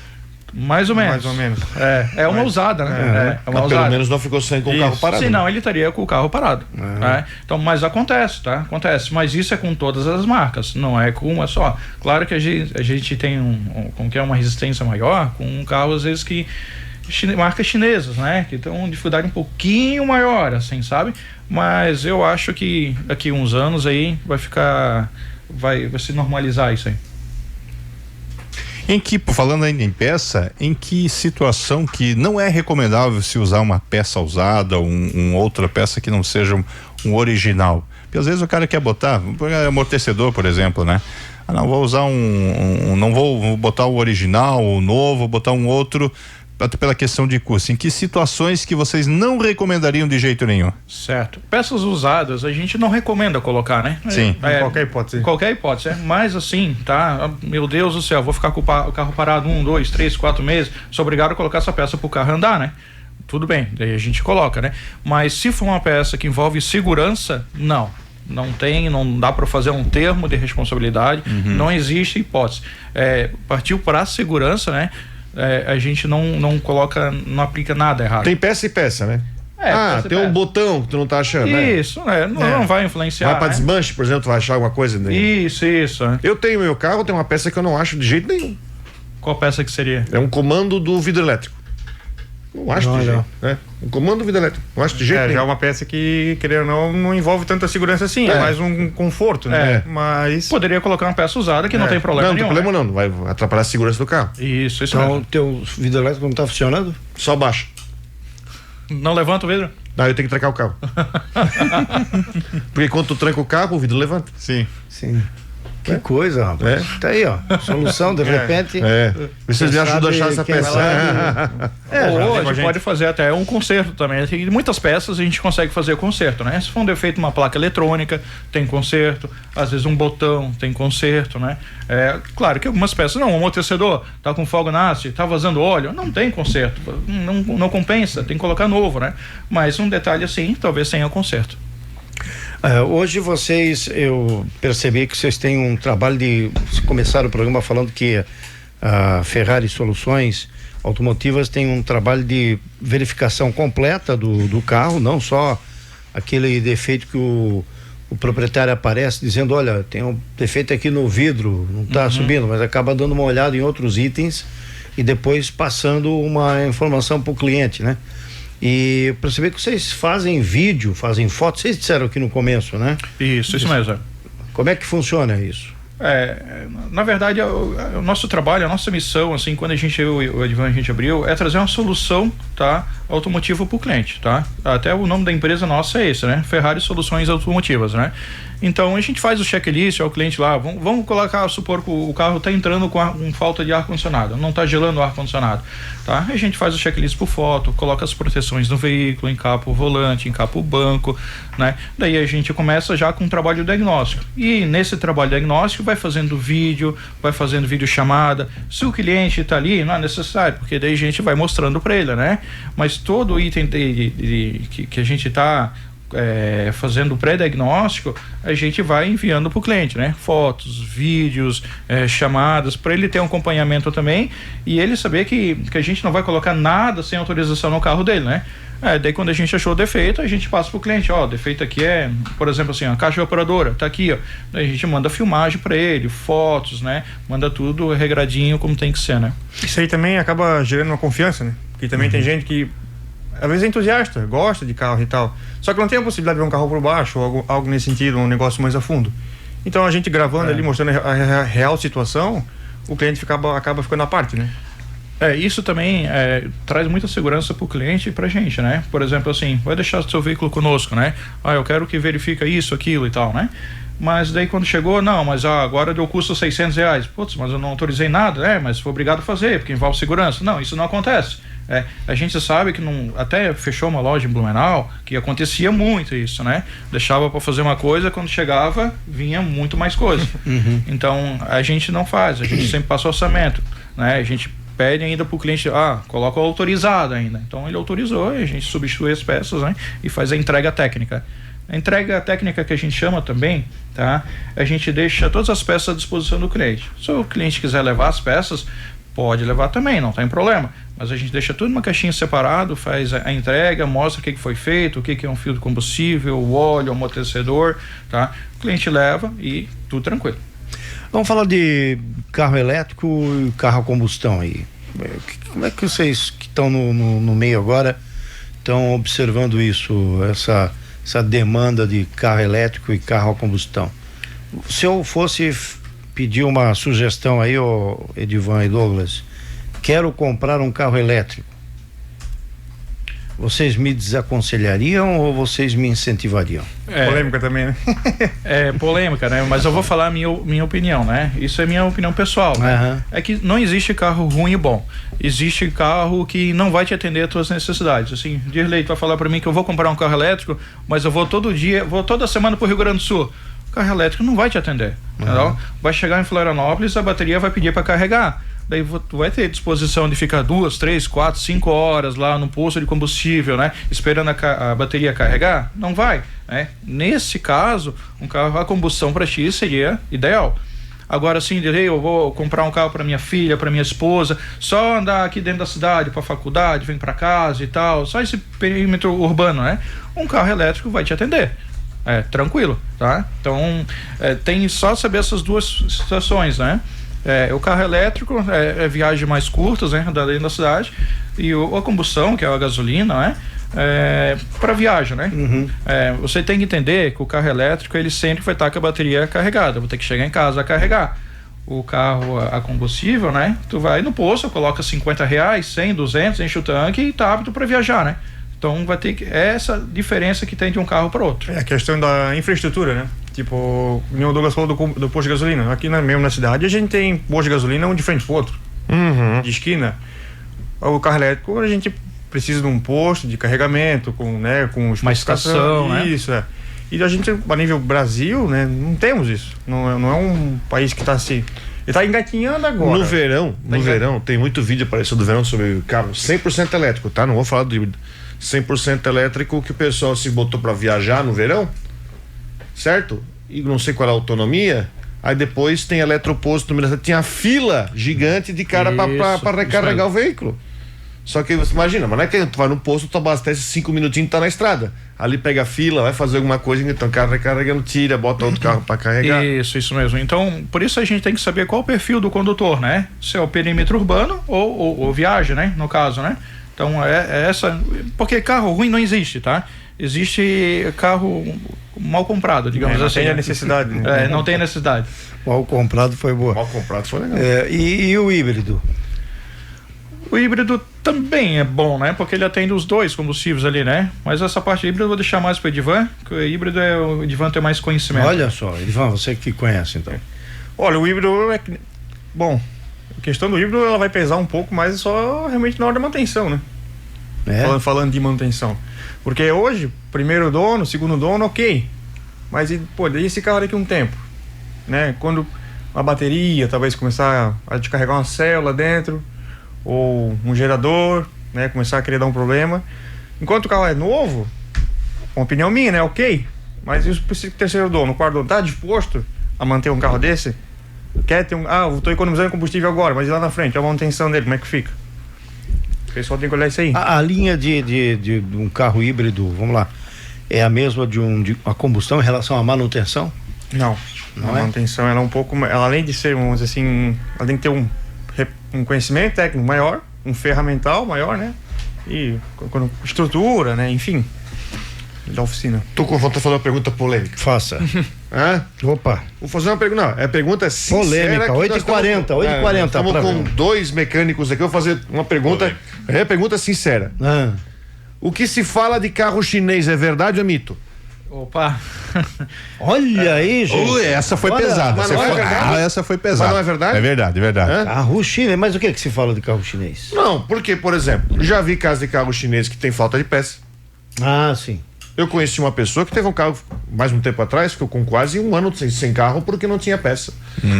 Speaker 3: Mais ou menos. Uma usada, né? É uma usada.
Speaker 4: Pelo menos não ficou sem com o carro parado.
Speaker 3: Senão ele estaria com o carro parado. Né? Então, mas acontece, tá? Acontece. Mas isso é com todas as marcas, não é com uma só. Claro que a gente tem uma resistência maior com um carro, às vezes, marcas chinesas, né? Que tem uma dificuldade um pouquinho maior, assim, sabe? Mas eu acho que daqui uns anos aí vai se normalizar isso aí.
Speaker 5: Falando ainda em peça, em que situação que não é recomendável se usar uma peça usada, outra peça que não seja um original? Porque às vezes o cara quer botar amortecedor, por exemplo, né? Não vou usar não vou botar o original, o novo, vou botar um outro, até pela questão de custo. Em que situações que vocês não recomendariam de jeito nenhum?
Speaker 3: Certo. Peças usadas a gente não recomenda colocar, né?
Speaker 5: Sim.
Speaker 2: Qualquer hipótese.
Speaker 3: Qualquer hipótese, mas assim, tá? Meu Deus do céu, vou ficar com o carro parado 1, 2, 3, 4 meses, sou obrigado a colocar essa peça pro carro andar, né? Tudo bem, daí a gente coloca, né? Mas se for uma peça que envolve segurança, não dá para fazer um termo de responsabilidade, não existe hipótese. Partiu para a segurança, né? A gente não aplica nada errado.
Speaker 4: Tem peça e peça, né? Tem um botão que tu não tá achando,
Speaker 3: isso, né? Não vai influenciar.
Speaker 4: Vai pra desmanche, por exemplo, tu vai achar alguma coisa?
Speaker 3: Isso.
Speaker 4: Eu tenho meu carro, tem uma peça que eu não acho de jeito nenhum.
Speaker 3: Qual peça que seria?
Speaker 4: É um comando do vidro elétrico. Não acho de jeito. Um comando do vidro elétrico. Não acho de jeito nenhum.
Speaker 2: Já é uma peça que, querendo ou não envolve tanta segurança assim, é mais um conforto, né? Mas
Speaker 3: poderia colocar uma peça usada que não tem problema nenhum.
Speaker 4: Não tem problema não vai atrapalhar a segurança do carro.
Speaker 3: Isso
Speaker 1: então,
Speaker 3: mesmo.
Speaker 1: O teu vidro elétrico não tá funcionando?
Speaker 4: Só baixa.
Speaker 3: Não levanta o vidro?
Speaker 4: Não, eu tenho que trancar o carro. Porque quando tu tranca o carro, o vidro levanta.
Speaker 1: Sim. Que coisa, rapaz. Tá aí, ó. Solução, de repente.
Speaker 4: Vocês me ajudam a achar essa peça.
Speaker 3: Ou a gente pode fazer até um conserto também. Tem muitas peças a gente consegue fazer conserto, né? Se for um defeito uma placa eletrônica, tem conserto. Às vezes um botão tem conserto, né? Claro que algumas peças, um amortecedor tá com folga na haste, tá vazando óleo, não tem conserto. Não compensa, tem que colocar novo, né? Mas um detalhe assim, talvez tenha conserto.
Speaker 1: Hoje eu percebi que vocês têm um trabalho começaram o programa falando que a Ferrari Soluções Automotivas tem um trabalho de verificação completa do carro, não só aquele defeito que o o proprietário aparece dizendo, olha, tem um defeito aqui no vidro, não está subindo, mas acaba dando uma olhada em outros itens e depois passando uma informação para o cliente, né? E para saber que vocês fazem vídeo, fazem foto, vocês disseram aqui no começo, né?
Speaker 3: Isso mesmo.
Speaker 1: Como é que funciona isso?
Speaker 3: Na verdade, o nosso trabalho, a nossa missão, assim, quando o Edivan, a gente abriu, é trazer uma solução, tá, automotiva para o cliente, tá? Até o nome da empresa nossa é esse, né? Ferrari Soluções Automotivas, né? Então a gente faz o checklist ao cliente lá, vamos colocar, supor que o carro está entrando com falta de ar-condicionado, não está gelando o ar-condicionado, tá? A gente faz o checklist por foto, coloca as proteções no veículo, encapa o volante, encapa o banco, né? Daí a gente começa já com um trabalho diagnóstico, e nesse trabalho diagnóstico vai fazendo vídeo chamada. Se o cliente está ali, não é necessário, porque daí a gente vai mostrando para ele, né? Mas todo item que a gente está fazendo pré-diagnóstico, a gente vai enviando para o cliente, né? Fotos, vídeos, chamadas, para ele ter um acompanhamento também e ele saber que a gente não vai colocar nada sem autorização no carro dele, né? Daí quando a gente achou o defeito, a gente passa pro cliente, ó, o defeito aqui é, por exemplo, assim, a caixa evaporadora, tá aqui, ó. Daí a gente manda filmagem para ele, fotos, né? Manda tudo regradinho como tem que ser, né?
Speaker 2: Isso aí também acaba gerando uma confiança, né? Porque também tem gente que às vezes é entusiasta, gosta de carro e tal, só que não tem a possibilidade de ver um carro por baixo ou algo nesse sentido, um negócio mais a fundo. Então a gente gravando ali, mostrando a real situação, o cliente acaba ficando à parte, né?
Speaker 3: Isso também traz muita segurança para o cliente e para a gente, né? Por exemplo, assim, vai deixar o seu veículo conosco, né? Eu quero que verifique isso, aquilo e tal, né? Mas daí quando chegou, não, mas agora deu custo R$600. Putz, mas eu não autorizei nada, mas foi obrigado a fazer, porque envolve segurança. Não, isso não acontece. A gente sabe que até fechou uma loja em Blumenau que acontecia muito isso, né? Deixava para fazer uma coisa, quando chegava vinha muito mais coisa. Então a gente não faz, a gente sempre passa orçamento, né? A gente pede ainda para o cliente, coloca o autorizado ainda. Então ele autorizou e a gente substitui as peças, né? E faz a entrega técnica. A entrega técnica que a gente chama também, tá? A gente deixa todas as peças à disposição do cliente. Se o cliente quiser levar as peças, pode levar também, não tem problema. Mas a gente deixa tudo numa caixinha separado, faz a entrega, mostra o que foi feito, o que é um fio de combustível, o óleo, o amortecedor, tá? O cliente leva e tudo tranquilo.
Speaker 1: Vamos falar de carro elétrico e carro a combustão aí. Como é que vocês que estão no meio agora estão observando isso, essa demanda de carro elétrico e carro a combustão? Se eu fosse pedir uma sugestão aí, Edivan e Douglas, quero comprar um carro elétrico, vocês me desaconselhariam ou vocês me incentivariam?
Speaker 2: Polêmica também, né?
Speaker 3: Polêmica, né? Mas eu vou falar a minha opinião, né? Isso é minha opinião pessoal, né? É que não existe carro ruim e bom. Existe carro que não vai te atender às tuas necessidades. Assim, Dirley vai falar para mim que eu vou comprar um carro elétrico, mas eu vou toda semana pro Rio Grande do Sul. O carro elétrico não vai te atender, entendeu? Vai chegar em Florianópolis, a bateria vai pedir para carregar. Daí tu vai ter disposição de ficar 2, 3, 4, 5 horas lá no posto de combustível, né? Esperando a bateria carregar? Não vai, né? Nesse caso, um carro a combustão para ti seria ideal. Agora sim, eu vou comprar um carro para minha filha, para minha esposa, só andar aqui dentro da cidade, para faculdade, vem para casa e tal, só esse perímetro urbano, né? Um carro elétrico vai te atender. Tranquilo, tá? Então, tem só saber essas duas situações, né? O carro elétrico é viagens mais curtas, né, dentro da cidade, e a combustão, que é a gasolina, né, para viagem, né? Você tem que entender que o carro elétrico ele sempre vai estar com a bateria carregada. Vou ter que chegar em casa a carregar. O carro a combustível, né? Tu vai no posto, coloca R$50, 100, 200, enche o tanque e tá apto para viajar, né? Então vai ter essa diferença que tem de um carro para outro.
Speaker 2: A questão da infraestrutura, né? Tipo, o Douglas falou do posto de gasolina. Aqui mesmo na cidade a gente tem posto de gasolina um de frente pro outro, de esquina. O carro elétrico a gente precisa de um posto de carregamento com
Speaker 3: uma estação, né?
Speaker 2: Isso, E a gente, a nível Brasil, né, não temos isso. Não é um país que está assim. Ele está engatinhando agora.
Speaker 4: No verão, tem muito vídeo aparecendo do verão sobre carro 100% elétrico, tá? Não vou falar de 100% elétrico que o pessoal se botou para viajar no verão, certo? E não sei qual é a autonomia. Aí depois tem eletroposto, tinha fila gigante de cara para recarregar o veículo. Só que você imagina, mas não é que tu vai no posto, tu abastece 5 minutinhos e tá na estrada. Ali pega a fila, vai fazer alguma coisa, então o cara vai carregando, tira, bota outro carro para carregar.
Speaker 3: Isso mesmo. Então, por isso a gente tem que saber qual o perfil do condutor, né? Se é o perímetro urbano ou viagem, né? No caso, né? Então, é essa... Porque carro ruim não existe, tá? Existe carro mal comprado, digamos assim.
Speaker 2: Não tem a necessidade.
Speaker 3: Né? Não tem necessidade.
Speaker 1: Mal comprado foi boa.
Speaker 4: Mal comprado foi legal.
Speaker 1: E o híbrido?
Speaker 3: O híbrido também é bom, né? Porque ele atende os dois combustíveis ali, né? Mas essa parte híbrida eu vou deixar mais para o Edivan, que o híbrido o Edivan tem mais conhecimento.
Speaker 1: Olha só, Edivan, você que conhece então.
Speaker 2: Olha, o híbrido bom, a questão do híbrido ela vai pesar um pouco, mas só realmente na hora da manutenção, né? Falando de manutenção. Porque hoje, primeiro dono, segundo dono, ok. Mas, daí esse carro daqui a um tempo, né? Quando a bateria talvez começar a descarregar uma célula dentro, ou um gerador, né? Começar a querer dar um problema. Enquanto o carro é novo, uma opinião minha, né? Ok. Mas e o terceiro dono, o quarto dono, tá disposto a manter um carro desse? Quer ter eu tô economizando combustível agora, mas e lá na frente, a manutenção dele, como é que fica? O pessoal tem que olhar isso aí.
Speaker 1: A linha de um carro híbrido, vamos lá, é a mesma de uma combustão em relação à manutenção?
Speaker 2: Não. A manutenção ela é um pouco, ela além de ser, vamos dizer assim, ela tem que ter um conhecimento técnico maior, um ferramental maior, né? E estrutura, né? Enfim, da oficina.
Speaker 4: Tô com vontade de fazer uma pergunta polêmica.
Speaker 1: Faça. Opa.
Speaker 4: Vou fazer uma pergunta, é pergunta sincera.
Speaker 1: Polêmica, 8h40.
Speaker 4: Estamos com 2 mecânicos aqui, eu vou fazer uma pergunta, pergunta sincera. O que se fala de carro chinês é verdade ou é mito?
Speaker 3: Opa!
Speaker 1: Olha aí, gente.
Speaker 5: Essa foi pesada. Essa foi pesada.
Speaker 4: Mas não é verdade?
Speaker 5: É verdade, é verdade.
Speaker 1: Carro chinês, mas o que se fala de carro chinês?
Speaker 4: Não, porque, por exemplo, já vi casos de carro chinês que tem falta de peça.
Speaker 1: Sim.
Speaker 4: Eu conheci uma pessoa que teve um carro mais um tempo atrás, ficou com quase um ano sem carro porque não tinha peça.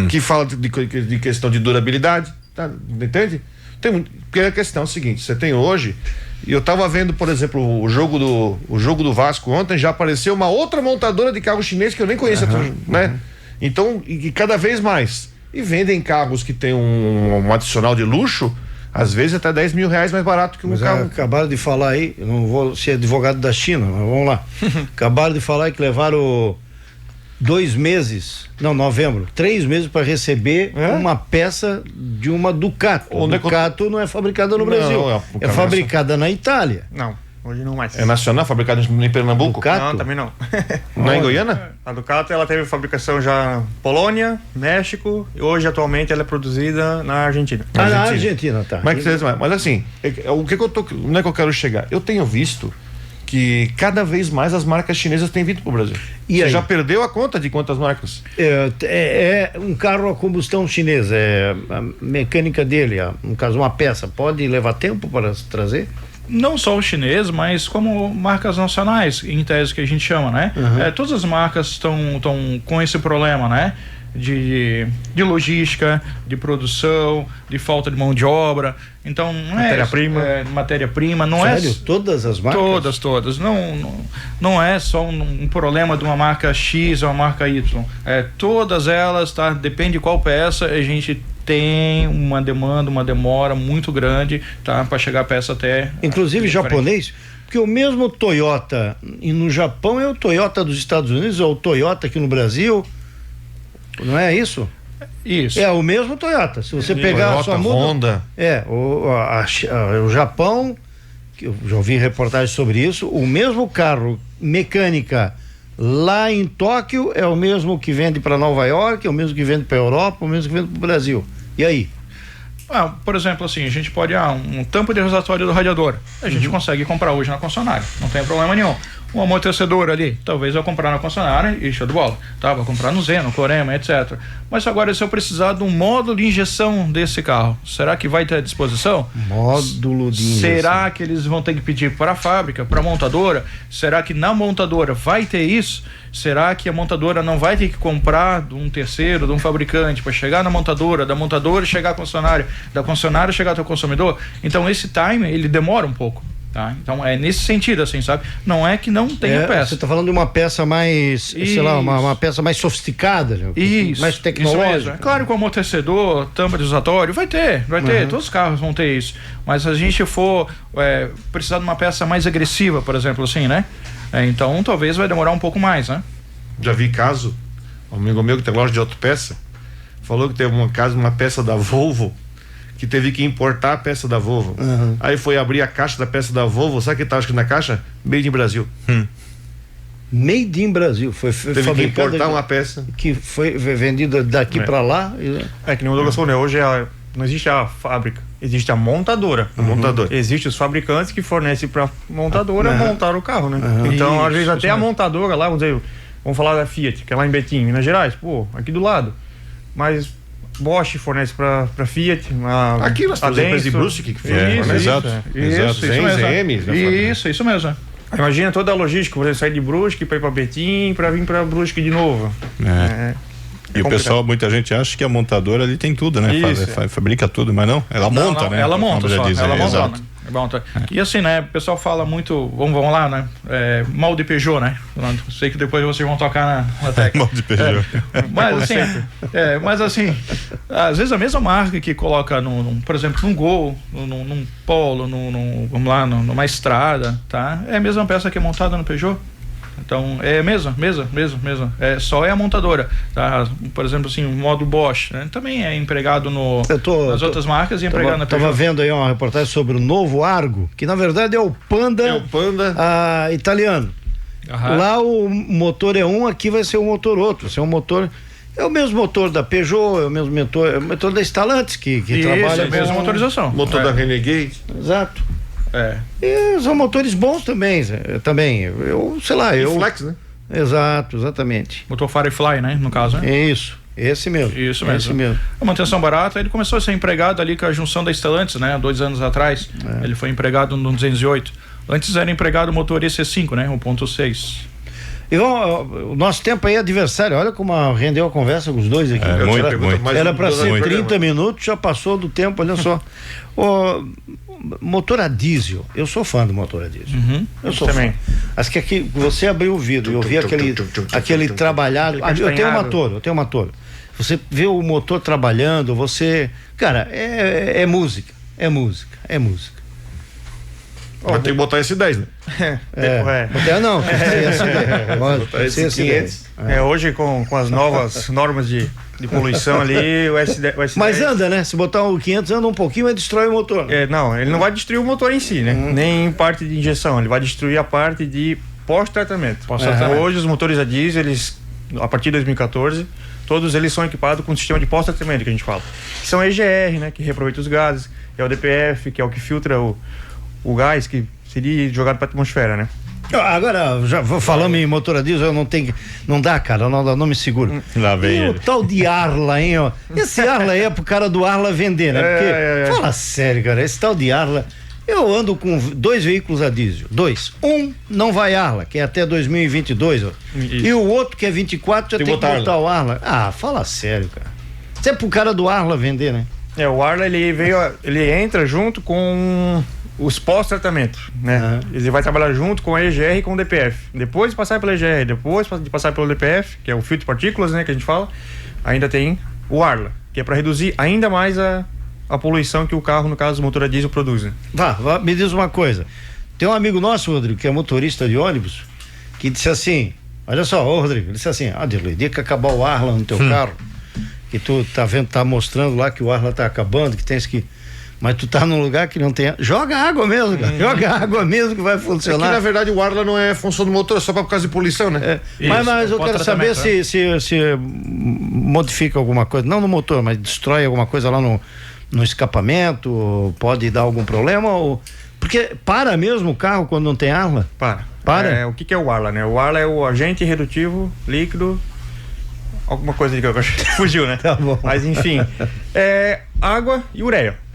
Speaker 4: Que fala de questão de durabilidade, tá? Entende? Porque a questão é o seguinte, você tem hoje, e eu tava vendo, por exemplo, o jogo do Vasco ontem, já apareceu uma outra montadora de carro chinês que eu nem conheço, né? Então, e cada vez mais. E vendem carros que tem um adicional de luxo, às vezes até R$10 mil mais barato que um carro.
Speaker 1: Acabaram de falar aí, eu não vou ser advogado da China, mas vamos lá. Acabaram de falar que levaram 2 meses, não, novembro, 3 meses para receber uma peça de uma Ducato. Ducato não é fabricada no Brasil, é fabricada na Itália.
Speaker 2: Não, hoje não mais.
Speaker 4: É nacional, fabricada em Pernambuco?
Speaker 1: Ducato?
Speaker 2: Não, também não.
Speaker 4: Não é em Goiânia?
Speaker 2: A Ducato ela teve fabricação já na Polônia, México, e hoje atualmente ela é produzida na Argentina.
Speaker 1: Na Argentina, tá.
Speaker 4: Mas assim, onde é que eu quero chegar? Eu tenho visto que cada vez mais as marcas chinesas têm vindo para o Brasil. E você já perdeu a conta de quantas marcas?
Speaker 1: É um carro a combustão chinesa, a mecânica dele, no caso uma peça, pode levar tempo para trazer?
Speaker 3: Não só o chinês, mas como marcas nacionais, em tese que a gente chama, né? Todas as marcas estão com esse problema, né? De logística, de produção, de falta de mão de obra. Então, matéria-prima, não é.
Speaker 1: Sério? Todas as marcas?
Speaker 3: Todas. Não é só um problema de uma marca X ou uma marca Y. Todas elas, tá? Depende de qual peça, a gente tem uma demora muito grande, tá? Para chegar a peça até.
Speaker 1: Inclusive japonês, porque o mesmo Toyota e no Japão é o Toyota dos Estados Unidos, ou o Toyota aqui no Brasil. Não é isso?
Speaker 3: Isso.
Speaker 1: É o mesmo Toyota. Se você pegar
Speaker 4: Toyota,
Speaker 1: a sua muda,
Speaker 4: Honda.
Speaker 1: O Japão, que eu já ouvi reportagem sobre isso, o mesmo carro mecânica lá em Tóquio é o mesmo que vende para Nova York, é o mesmo que vende para Europa, é o mesmo que vende para o Brasil. E aí?
Speaker 3: Por exemplo, assim, a gente pode um tampo de reservatório do radiador. A gente consegue comprar hoje na concessionária, não tem problema nenhum. Um amortecedor ali, talvez eu comprar na concessionária e show de bola, tá? Vou comprar no Zeno, Corema, etc. Mas agora, se eu precisar de um módulo de injeção desse carro, será que vai ter à disposição?
Speaker 1: Módulo de injeção.
Speaker 3: Será que eles vão ter que pedir para a fábrica, para a montadora? Será que na montadora vai ter isso? Será que a montadora não vai ter que comprar de um terceiro, de um fabricante, para chegar na montadora, da montadora chegar à concessionária, da concessionária chegar até o consumidor? Então esse time, ele demora um pouco. Tá? Então é nesse sentido, assim, sabe? Não é que não tenha peça.
Speaker 1: Você está falando de uma peça mais, sei lá, uma peça mais sofisticada, né?
Speaker 3: Isso,
Speaker 1: mais tecnológica.
Speaker 3: É claro que o amortecedor, tampa de usatório, vai ter, todos os carros vão ter isso. Mas se a gente for precisar de uma peça mais agressiva, por exemplo, assim, né? Então talvez vai demorar um pouco mais, né?
Speaker 4: Já vi caso, um amigo meu que tem loja de autopeça, falou que teve um caso, uma peça da Volvo, que teve que importar a peça da Volvo. Aí foi abrir a caixa da peça da Volvo, sabe o que estava escrito na caixa? Made in Brasil.
Speaker 1: Made in Brasil.
Speaker 4: Teve que importar uma peça.
Speaker 1: Que foi vendida daqui para lá.
Speaker 2: Que nem o Douglas falou, né? Hoje não existe a fábrica, existe a montadora. Existem os fabricantes que fornecem para montadora montar o carro, né? Então, às vezes, até a montadora lá, vamos falar da Fiat, que é lá em Betim, Minas Gerais, aqui do lado. Mas Bosch fornece para Fiat.
Speaker 4: Aqui nós temos a empresa de Brusque que fez.
Speaker 3: Exato. Isso mesmo.
Speaker 2: Imagina toda a logística, você sair de Brusque para ir para Betim, para vir para Brusque de novo.
Speaker 5: E o pessoal, muita gente acha que a montadora ali tem tudo, né? Fabrica tudo, mas não, ela monta, né?
Speaker 3: Ela monta só, ela monta.
Speaker 5: Exato.
Speaker 3: E assim, né, o pessoal fala muito, vamos lá, né, mal de Peugeot, né, sei que depois vocês vão tocar na técnica.
Speaker 5: Mal de Peugeot.
Speaker 3: Mas assim, às vezes a mesma marca que coloca por exemplo, num Gol, num Polo, vamos lá, numa estrada, tá, é a mesma peça que é montada no Peugeot. Então, é mesmo. Só é a montadora, tá? Por exemplo, assim, o modo Bosch, né? Também é empregado nas outras marcas e empregado na Peugeot.
Speaker 1: Tava vendo aí uma reportagem sobre o novo Argo, que na verdade é o Panda, italiano. Lá o motor é um, aqui vai ser um motor outro, vai ser um motor... É o mesmo motor da Peugeot, é o mesmo motor da Stellantis que trabalha
Speaker 3: com a mesma motorização.
Speaker 4: Motor da Renegade.
Speaker 1: Exato. E são motores bons também. Eu sei lá,
Speaker 4: Flex, né?
Speaker 1: Exato, exatamente.
Speaker 3: Motor Firefly, né? No caso, né?
Speaker 1: Isso, esse mesmo.
Speaker 3: Esse mesmo. A manutenção barata, ele começou a ser empregado ali com a junção da Stellantis, né? 2 anos atrás. Ele foi empregado no 208. Antes era empregado o motor EC5, né? 1.6.
Speaker 1: Ivan, o nosso tempo aí é adversário. Olha como rendeu a conversa com os dois aqui.
Speaker 5: Muito.
Speaker 1: Era para ser 30 minutos, já passou do tempo, olha só. Motor a diesel, eu sou fã do motor a diesel. Eu sou também. Acho que aqui você abriu o vidro e eu vi aquele trabalhado. Eu tenho um motor. Você vê o motor trabalhando, cara, é música.
Speaker 4: Vai ter que botar esse 10, né?
Speaker 1: Não,
Speaker 4: esse 500.
Speaker 2: Hoje com as novas normas de poluição ali, o S10.
Speaker 1: Mas anda, né? Se botar o 500 anda um pouquinho, vai destruir o motor.
Speaker 2: Não, ele não vai destruir o motor em si, né? Nem parte de injeção, ele vai destruir a parte de pós-tratamento. Hoje os motores a diesel, a partir de 2014, todos eles são equipados com um sistema de pós-tratamento que a gente fala. Que são EGR, né? Que reaproveita os gases, é o DPF, que é o que filtra o gás que seria jogado para a atmosfera, né?
Speaker 1: Agora, já falando em motor a diesel, não dá, cara, não me seguro.
Speaker 5: Lá vem
Speaker 1: e o tal de Arla, hein, ó. Esse Arla aí é pro cara do Arla vender, né? Porque, fala sério, cara, esse tal de Arla, eu ando com 2 veículos a diesel, um não vai Arla, que é até 2022, ó. E o outro, que é 24, já tem que botar o Arla. Fala sério, cara. Isso é pro cara do Arla vender, né?
Speaker 2: O Arla, ele entra junto com os pós-tratamentos, né? Ele vai trabalhar junto com a EGR e com o DPF. Depois de passar pela EGR, depois de passar pelo DPF, que é o filtro de partículas, né, que a gente fala, ainda tem o Arla, que é para reduzir ainda mais a poluição que o carro, no caso, o motor a diesel produz. Né?
Speaker 1: Me diz uma coisa. Tem um amigo nosso, Rodrigo, que é motorista de ônibus, que disse assim, olha só, Rodrigo, ele disse assim, Dirley, dia que acabar o Arla no teu carro, que tu tá mostrando lá que o Arla tá acabando, que tens que... Mas tu tá num lugar que não tem... Joga água mesmo, cara. Joga água mesmo que vai funcionar.
Speaker 4: É que, na verdade, o Arla não é função do motor, é só por causa de poluição, né?
Speaker 1: Mas eu quero saber se modifica alguma coisa, não no motor, mas destrói alguma coisa lá no escapamento, pode dar algum problema, porque para mesmo o carro quando não tem Arla?
Speaker 2: Para? O que é o Arla, né? O Arla é o agente redutivo líquido, alguma coisa que eu acho que fugiu, né?
Speaker 1: Tá bom.
Speaker 2: Mas enfim, água e ureia.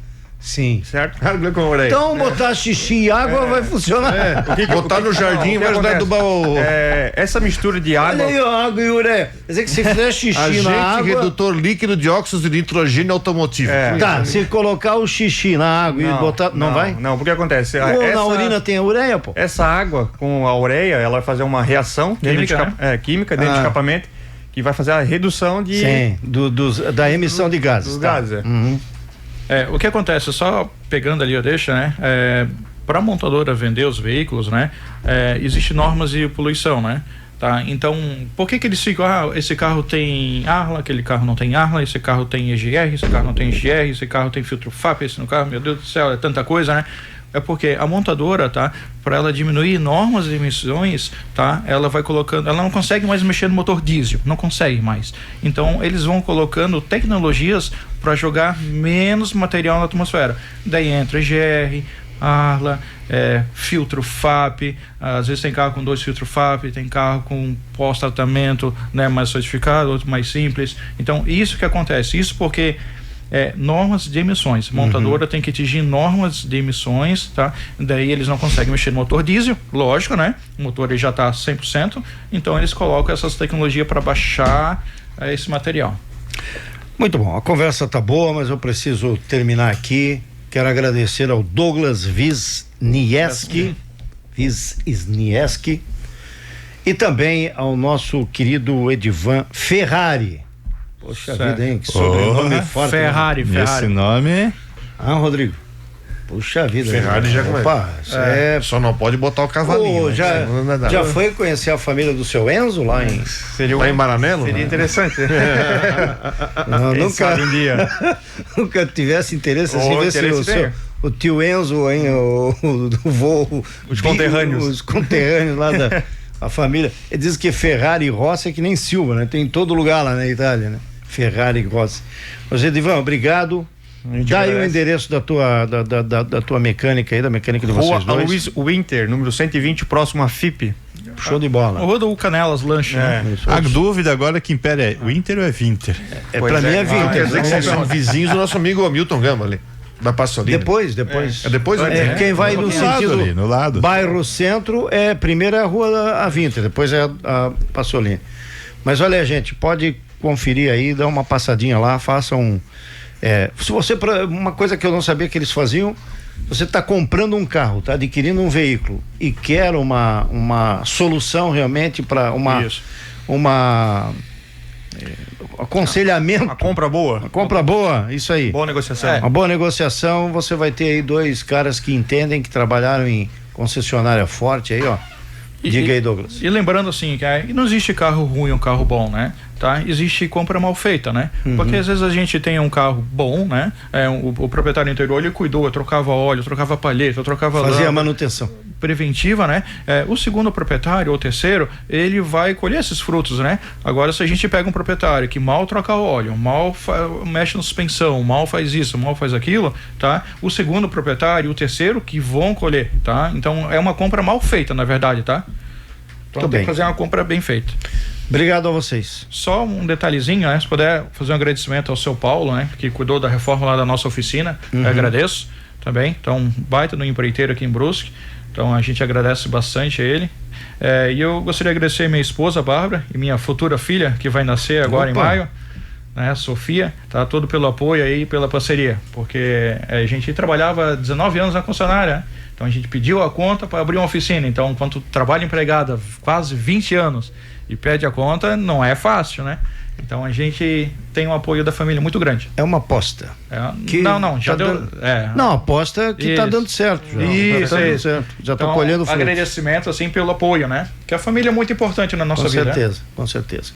Speaker 1: Sim.
Speaker 2: Certo?
Speaker 4: Água com ureia.
Speaker 1: Então botar xixi e água vai funcionar.
Speaker 4: Botar no jardim vai ajudar a adubar o...
Speaker 2: Essa mistura de água...
Speaker 1: Olha aí, ó, água e ureia. Quer dizer que se fizer xixi
Speaker 4: Agente
Speaker 1: na água...
Speaker 4: redutor líquido de óxido de nitrogênio automotivo.
Speaker 1: Tá, se colocar o xixi na água e botar... Não vai?
Speaker 2: Não, porque acontece...
Speaker 1: Ou na urina tem a ureia, pô?
Speaker 2: Essa água com a ureia, ela vai fazer uma reação química dentro do escapamento, que vai fazer a redução de...
Speaker 1: Sim, da emissão de gases.
Speaker 2: Dos gases,
Speaker 3: O que acontece, só pegando ali a deixa, né? Para a montadora vender os veículos, né? Existem normas de poluição, né? Tá? Então, por que eles ficam, esse carro tem Arla, aquele carro não tem Arla, esse carro tem EGR, esse carro não tem EGR, esse carro tem filtro FAP, esse no carro, meu Deus do céu, é tanta coisa, né? É porque a montadora, tá? Para ela diminuir normas de emissões, tá? Ela vai colocando, ela não consegue mais mexer no motor diesel, não consegue mais. Então, eles vão colocando tecnologias para jogar menos material na atmosfera. Daí entra EGR, Arla, filtro FAP, às vezes tem carro com 2 filtros FAP, tem carro com pós-tratamento, né, mais sofisticado, outro mais simples. Então, isso que acontece, isso porque normas de emissões. A montadora tem que atingir normas de emissões, tá? Daí eles não conseguem mexer no motor diesel, lógico, né? O motor ele já está 100%, então eles colocam essas tecnologias para baixar esse material.
Speaker 1: Muito bom, a conversa tá boa, mas eu preciso terminar aqui. Quero agradecer ao Douglas Wisniewski e também ao nosso querido Edivan Ferrari. Poxa vida, hein? Que sobrenome forte.
Speaker 3: Ferrari.
Speaker 5: Esse nome...
Speaker 1: Rodrigo. Puxa vida.
Speaker 4: Ferrari já começa. Só não pode botar o cavalinho.
Speaker 1: Já foi conhecer a família do seu Enzo lá em...
Speaker 4: Lá em Maranello?
Speaker 2: Seria interessante.
Speaker 1: Nunca tivesse interesse assim, ver se o tio Enzo, hein?
Speaker 2: Os conterrâneos.
Speaker 1: Os conterrâneos lá da a família. Ele diz que Ferrari e Rossi é que nem Silva, né? Tem em todo lugar lá na Itália, né? Ferrari e Rossi. Mas, Edivan, obrigado. Dá aí o endereço da tua mecânica aí, da mecânica de vocês dois.
Speaker 2: Luiz Winter, número 120, próximo à FIP.
Speaker 1: Show de bola.
Speaker 3: Rua do Canelas Lanche, né?
Speaker 5: A dúvida agora que impera é Winter ou é Vinter?
Speaker 1: Pra mim é Vinter.
Speaker 4: Quer dizer que vocês são vizinhos do nosso amigo Hamilton Gama ali, da Passolina.
Speaker 1: Depois.
Speaker 4: Depois?
Speaker 1: Quem vai no sentido
Speaker 5: ali, no lado.
Speaker 1: bairro centro, primeiro é a rua a Vinter, depois é a Passolina. Mas olha, gente, pode conferir aí, dá uma passadinha lá, faça se você, uma coisa que eu não sabia que eles faziam, você está comprando um carro, está adquirindo um veículo e quer uma solução realmente para aconselhamento.
Speaker 2: Uma compra boa.
Speaker 1: Uma compra boa, isso aí.
Speaker 2: Boa negociação.
Speaker 1: Uma boa negociação, você vai ter aí 2 caras que entendem, que trabalharam em concessionária forte aí, ó. Diga aí, Douglas.
Speaker 3: E lembrando assim, que não existe carro ruim ou carro bom, né? Tá? Existe compra mal feita, né? Porque às vezes a gente tem um carro bom, né? O proprietário anterior, ele cuidou, trocava óleo, trocava palheta, trocava
Speaker 1: fazia a manutenção
Speaker 3: preventiva, né? O segundo proprietário ou terceiro, ele vai colher esses frutos, né? Agora, se a gente pega um proprietário que mal troca óleo, mal mexe na suspensão, mal faz isso, mal faz aquilo, tá? O segundo proprietário e o terceiro que vão colher, tá? Então, é uma compra mal feita, na verdade, tá? Então, tem que fazer uma compra bem feita.
Speaker 1: Obrigado a vocês.
Speaker 3: Só um detalhezinho, né? Se puder fazer um agradecimento ao seu Paulo, né? Que cuidou da reforma lá da nossa oficina. Eu agradeço também. Então, baita no empreiteiro aqui em Brusque. Então, a gente agradece bastante a ele. E eu gostaria de agradecer a minha esposa, Bárbara, e minha futura filha, que vai nascer agora em maio, né? Sofia, tá? Todo pelo apoio aí, pela parceria. Porque a gente trabalhava 19 anos na concessionária, né? Então, a gente pediu a conta para abrir uma oficina. Então, quando trabalha empregada quase 20 anos e pede a conta, não é fácil, né? Então a gente tem um apoio da família muito grande.
Speaker 1: É uma aposta.
Speaker 3: Já deu.
Speaker 1: Não, aposta que está dando certo. Já está colhendo frutos.
Speaker 3: Agradecimento assim pelo apoio, né? Que a família é muito importante na nossa vida.
Speaker 1: Com certeza.